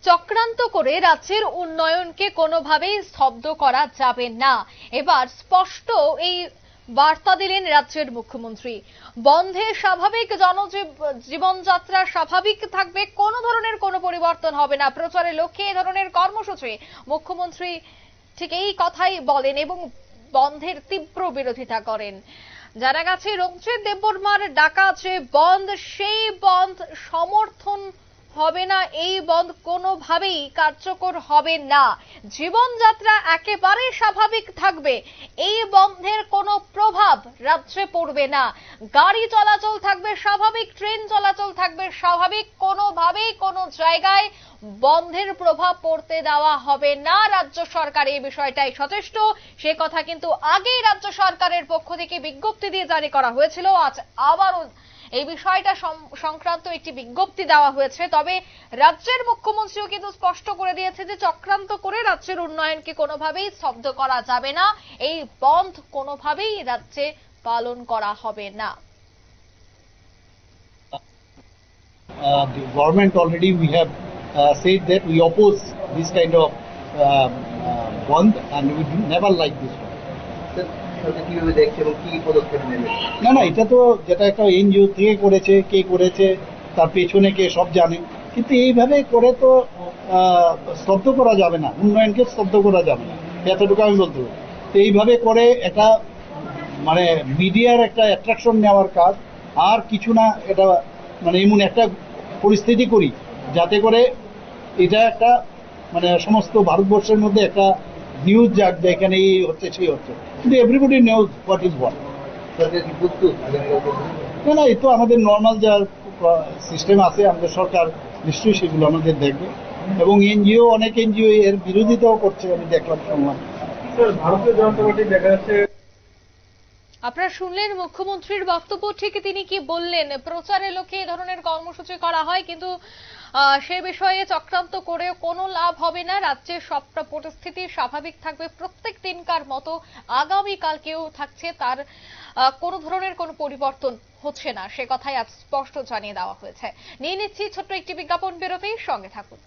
চক্রান্ত করে রাজ্যের উন্নয়নকে কোনোভাবেই স্তব্ধ করা যাবে না। এবার স্পষ্ট এই বার্তা দিলেন রাজ্যের মুখ্যমন্ত্রী। বন্ধে স্বাভাবিক জীবনযাত্রা স্বাভাবিক থাকবে, কোনো ধরনের কোনো পরিবর্তন হবে না। প্রচারের লক্ষ্যে এই ধরনের কর্মসূচি মুখ্যমন্ত্রী ঠিক এই কথাই বলেন এবং বন্ধের তীব্র বিরোধিতা করেন। জানা গেছে রঞ্জিত দেববর্মার ডাকা যে বন্ধ, সেই বন্ধ সমর্থন হবে না, এই বন্ধ কোনোভাবেই কার্যকর হবে না। জীবনযাত্রা একেবারে স্বাভাবিক থাকবে, এই বন্ধের কোনো প্রভাব রাজ্যে পড়বে না। গাড়ি চলাচল থাকবে স্বাভাবিক, ট্রেন চলাচল থাকবে স্বাভাবিক, কোনোভাবেই কোনো জায়গায় বন্ধের প্রভাব পড়তে দেওয়া হবে না। রাজ্য সরকার এই বিষয়টাই সচেষ্ট। সে কথা কিন্তু আগেই রাজ্য সরকারের পক্ষ থেকে বিজ্ঞপ্তি দিয়ে জারি করা হয়েছিল। আজ আবারও এই বিষয়টা সংক্রান্ত একটি বিজ্ঞপ্তি দেওয়া হয়েছে। তবে রাজ্যের মুখ্যমন্ত্রীও কিন্তু স্পষ্ট করে দিয়েছে যে চক্রান্ত করে রাজ্যের উন্নয়নকে কোনোভাবেই স্তব্ধ করা যাবে না, এই বন্ধ কোনোভাবেই রাজ্যে পালন করা হবে না। The government already we have said that we oppose this kind of bond and we do never like this one. না না, এটা তো যেটা একটা এনজিও থেকে করেছে, কে করেছে তার পেছনে কে সব জানে, কিন্তু এইভাবে করে তো স্তব্ধ করা যাবে না, উন্নয়নকে স্তব্ধ করা যাবে না, এতটুকু আমি বলতে পারি। তো এইভাবে করে এটা মানে মিডিয়ার একটা অ্যাট্রাকশন নেওয়ার কাজ আর কিছু না। এটা মানে এমন একটা পরিস্থিতি করি যাতে করে এটা একটা মানে সমস্ত ভারতবর্ষের মধ্যে একটা নিউজ যাক যে এখানে এই হচ্ছে সেই হচ্ছে, কিন্তু everybody news what is what. না না, এই তো আমাদের নর্মাল যা সিস্টেম আছে, আমাদের সরকার নিশ্চয়ই সেগুলো আমাদের দেখবে এবং এনজিও, অনেক এনজিও এর বিরোধিতাও করছে, আমি দেখলাম শুনলাম। ভারতীয় জনতা পার্টি দেখা যাচ্ছে। আপনারা শুনলেন মুখ্যমন্ত্রীর বক্তব্য, ঠিক তিনি কি বললেন। প্রচারের লক্ষ্যে এই ধরনের কর্মসূচি করা হয়, কিন্তু সে বিষয়ে চক্রান্ত করেও কোনো লাভ হবে না। রাজ্যের সবটা পরিস্থিতি স্বাভাবিক থাকবে প্রত্যেক দিনকার মতো, আগামীকালকেও থাকছে, তার কোনো ধরনের কোনো পরিবর্তন হচ্ছে না, সে কথাই আজ স্পষ্ট জানিয়ে দেওয়া হয়েছে। নিয়ে নিচ্ছি ছোট্ট একটি বিজ্ঞাপন বিরতি, সঙ্গে থাকুন।